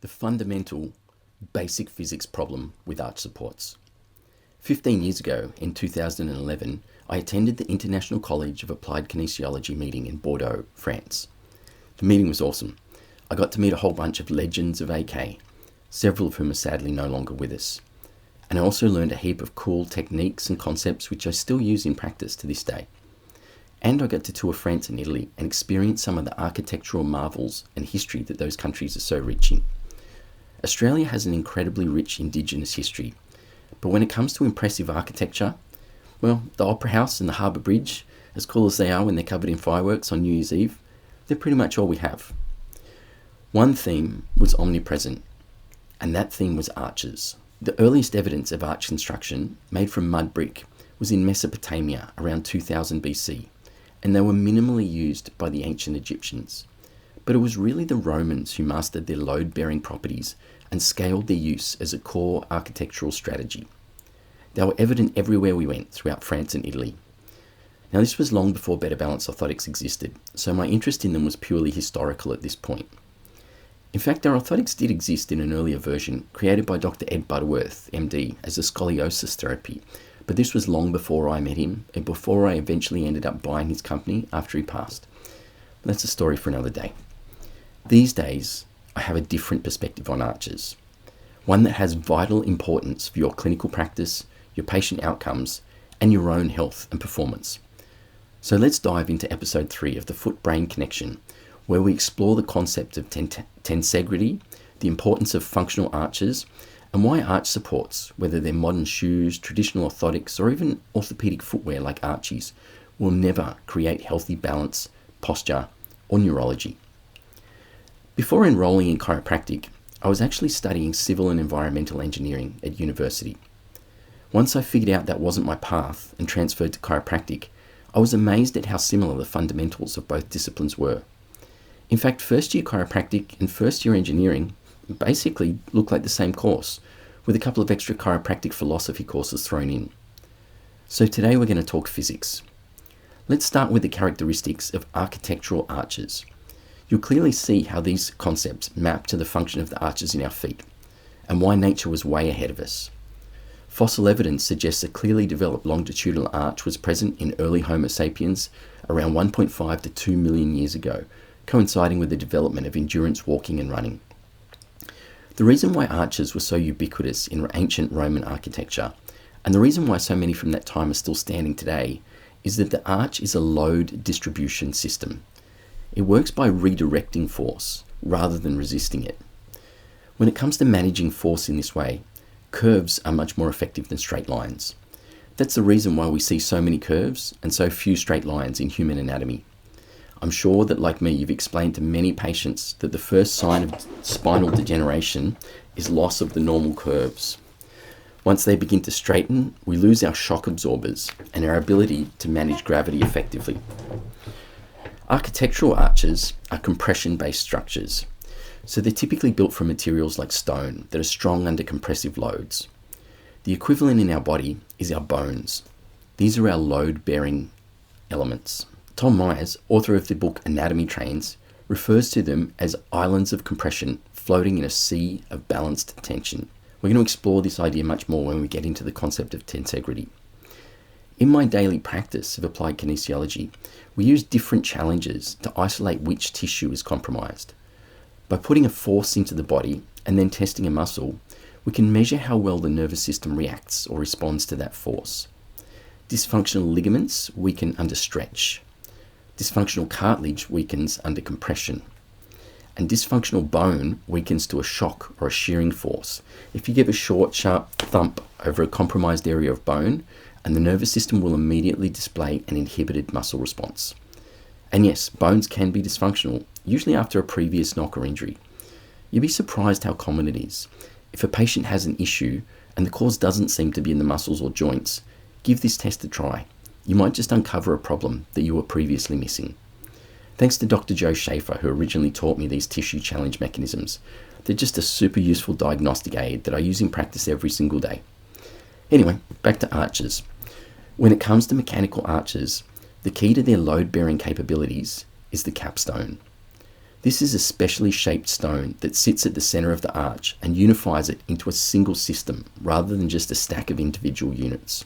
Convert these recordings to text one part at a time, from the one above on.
the fundamental basic physics problem with arch supports. 15 years ago, in 2011, I attended the International College of Applied Kinesiology meeting in Bordeaux, France. The meeting was awesome. I got to meet a whole bunch of legends of AK, several of whom are sadly no longer with us. And I also learned a heap of cool techniques and concepts which I still use in practice to this day. And I got to tour France and Italy and experience some of the architectural marvels and history that those countries are so rich in. Australia has an incredibly rich Indigenous history, but when it comes to impressive architecture, well, the Opera House and the Harbour Bridge, as cool as they are when they're covered in fireworks on New Year's Eve, they're pretty much all we have. One theme was omnipresent, and that theme was arches. The earliest evidence of arch construction, made from mud brick, was in Mesopotamia around 2000 BC, and they were minimally used by the ancient Egyptians. But it was really the Romans who mastered their load-bearing properties and scaled their use as a core architectural strategy. They were evident everywhere we went throughout France and Italy. Now, this was long before better balanced orthotics existed, so my interest in them was purely historical at this point. In fact, our orthotics did exist in an earlier version, created by Dr. Ed Butterworth, MD, as a scoliosis therapy, but this was long before I met him and before I eventually ended up buying his company after he passed. But that's a story for another day. These days, I have a different perspective on arches, one that has vital importance for your clinical practice, your patient outcomes, and your own health and performance. So let's dive into episode 3 of the foot-brain connection, where we explore the concept of Tensegrity, the importance of functional arches, and why arch supports, whether they're modern shoes, traditional orthotics, or even orthopedic footwear like Archies, will never create healthy balance, posture, or neurology. Before enrolling in chiropractic, I was actually studying civil and environmental engineering at university. Once I figured out that wasn't my path and transferred to chiropractic, I was amazed at how similar the fundamentals of both disciplines were. In fact, first year chiropractic and first year engineering basically look like the same course, with a couple of extra chiropractic philosophy courses thrown in. So today we're going to talk physics. Let's start with the characteristics of architectural arches. You'll clearly see how these concepts map to the function of the arches in our feet, and why nature was way ahead of us. Fossil evidence suggests a clearly developed longitudinal arch was present in early Homo sapiens around 1.5 to 2 million years ago, coinciding with the development of endurance walking and running. The reason why arches were so ubiquitous in ancient Roman architecture, and the reason why so many from that time are still standing today, is that the arch is a load distribution system. It works by redirecting force rather than resisting it. When it comes to managing force in this way, curves are much more effective than straight lines. That's the reason why we see so many curves and so few straight lines in human anatomy. I'm sure that, like me, you've explained to many patients that the first sign of spinal degeneration is loss of the normal curves. Once they begin to straighten, we lose our shock absorbers and our ability to manage gravity effectively. Architectural arches are compression-based structures, so they're typically built from materials like stone that are strong under compressive loads. The equivalent in our body is our bones. These are our load-bearing elements. Tom Myers, author of the book Anatomy Trains, refers to them as islands of compression floating in a sea of balanced tension. We're going to explore this idea much more when we get into the concept of tensegrity. In my daily practice of applied kinesiology, we use different challenges to isolate which tissue is compromised. By putting a force into the body and then testing a muscle, we can measure how well the nervous system reacts or responds to that force. Dysfunctional ligaments weaken under stretch. Dysfunctional cartilage weakens under compression. And dysfunctional bone weakens to a shock or a shearing force. If you give a short, sharp thump over a compromised area of bone, and the nervous system will immediately display an inhibited muscle response. And yes, bones can be dysfunctional, usually after a previous knock or injury. You'd be surprised how common it is. If a patient has an issue and the cause doesn't seem to be in the muscles or joints, give this test a try. You might just uncover a problem that you were previously missing. Thanks to Dr. Joe Schaefer, who originally taught me these tissue challenge mechanisms. They're just a super useful diagnostic aid that I use in practice every single day. Anyway, back to arches. When it comes to mechanical arches, the key to their load-bearing capabilities is the capstone. This is a specially shaped stone that sits at the center of the arch and unifies it into a single system rather than just a stack of individual units.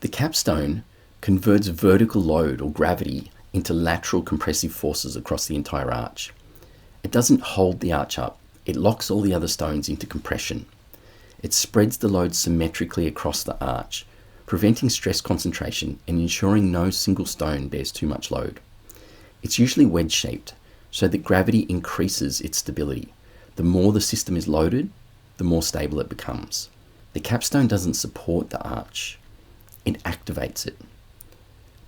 The capstone converts vertical load or gravity into lateral compressive forces across the entire arch. It doesn't hold the arch up, it locks all the other stones into compression. It spreads the load symmetrically across the arch, preventing stress concentration and ensuring no single stone bears too much load. It's usually wedge-shaped, so that gravity increases its stability. The more the system is loaded, the more stable it becomes. The capstone doesn't support the arch, it activates it.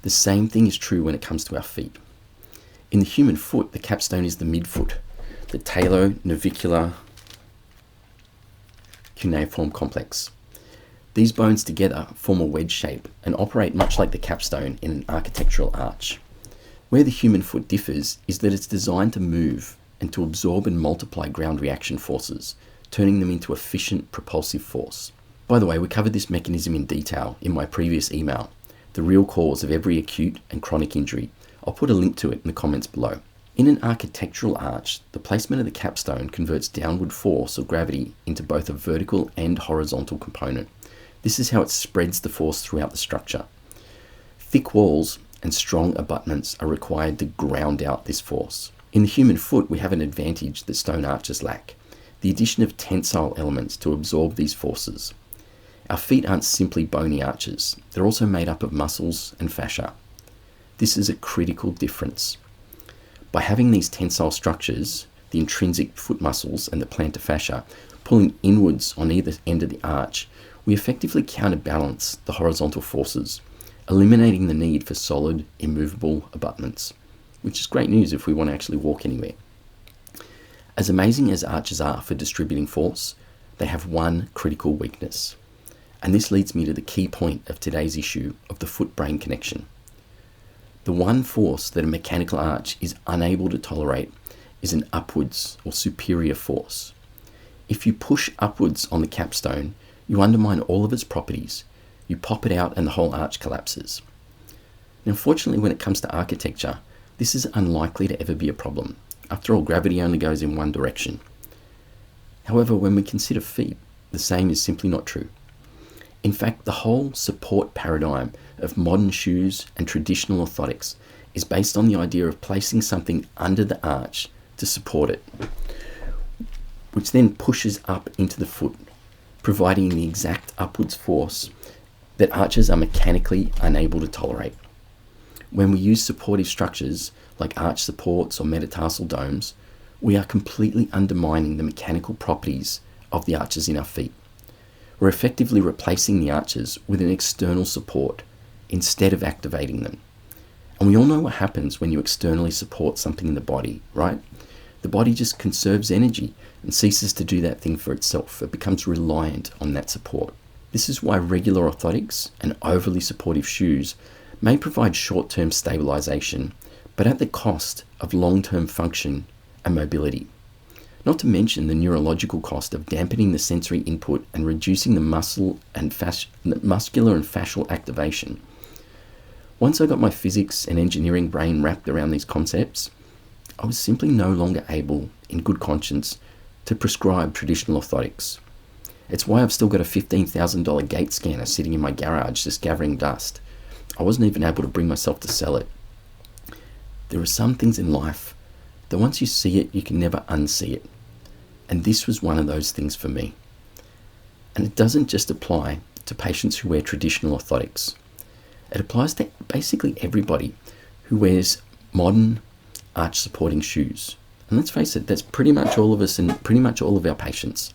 The same thing is true when it comes to our feet. In the human foot, the capstone is the midfoot, the talo-navicular cuneiform complex. These bones together form a wedge shape and operate much like the capstone in an architectural arch. Where the human foot differs is that it's designed to move and to absorb and multiply ground reaction forces, turning them into efficient propulsive force. By the way, we covered this mechanism in detail in my previous email, The Real Cause of Every Acute and Chronic Injury. I'll put a link to it in the comments below. In an architectural arch, the placement of the capstone converts downward force or gravity into both a vertical and horizontal component. This is how it spreads the force throughout the structure. Thick walls and strong abutments are required to ground out this force. In the human foot, we have an advantage that stone arches lack: the addition of tensile elements to absorb these forces. Our feet aren't simply bony arches, they're also made up of muscles and fascia. This is a critical difference. By having these tensile structures, the intrinsic foot muscles and the plantar fascia, pulling inwards on either end of the arch, we effectively counterbalance the horizontal forces, eliminating the need for solid, immovable abutments, which is great news if we want to actually walk anywhere. As amazing as arches are for distributing force, they have one critical weakness. And this leads me to the key point of today's issue of the foot-brain connection. The one force that a mechanical arch is unable to tolerate is an upwards or superior force. If you push upwards on the capstone, you undermine all of its properties. You pop it out and the whole arch collapses. Now, fortunately, when it comes to architecture, this is unlikely to ever be a problem. After all, gravity only goes in one direction. However, when we consider feet, the same is simply not true. In fact, the whole support paradigm of modern shoes and traditional orthotics is based on the idea of placing something under the arch to support it, which then pushes up into the foot, providing the exact upwards force that arches are mechanically unable to tolerate. When we use supportive structures like arch supports or metatarsal domes, we are completely undermining the mechanical properties of the arches in our feet. We're effectively replacing the arches with an external support instead of activating them. And we all know what happens when you externally support something in the body, right? The body just conserves energy and ceases to do that thing for itself. It becomes reliant on that support. This is why regular orthotics and overly supportive shoes may provide short-term stabilization, but at the cost of long-term function and mobility. Not to mention the neurological cost of dampening the sensory input and reducing the muscular and fascial activation. Once I got my physics and engineering brain wrapped around these concepts, I was simply no longer able, in good conscience, to prescribe traditional orthotics. It's why I've still got a $15,000 gait scanner sitting in my garage just gathering dust. I wasn't even able to bring myself to sell it. There are some things in life that once you see it, you can never unsee it. And this was one of those things for me. And it doesn't just apply to patients who wear traditional orthotics. It applies to basically everybody who wears modern arch supporting shoes. And let's face it, that's pretty much all of us and pretty much all of our patients.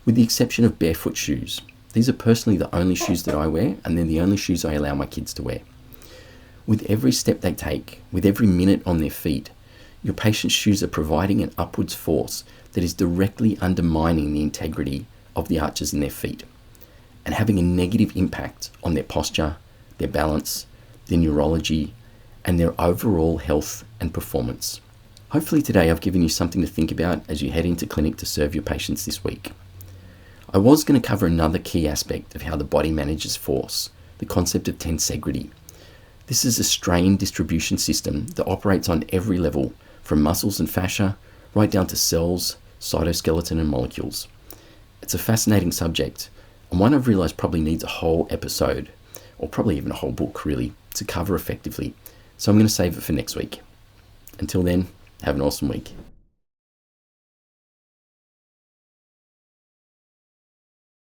With the exception of barefoot shoes. These are personally the only shoes that I wear, and they're the only shoes I allow my kids to wear. With every step they take, with every minute on their feet, your patient's shoes are providing an upwards force that is directly undermining the integrity of the arches in their feet and having a negative impact on their posture, their balance, their neurology, and their overall health and performance. Hopefully today I've given you something to think about as you head into clinic to serve your patients this week. I was going to cover another key aspect of how the body manages force, the concept of tensegrity. This is a strain distribution system that operates on every level, from muscles and fascia, right down to cells, cytoskeleton and molecules. It's a fascinating subject, and one I've realised probably needs a whole episode, or probably even a whole book really, to cover effectively, so I'm going to save it for next week. Until then, have an awesome week.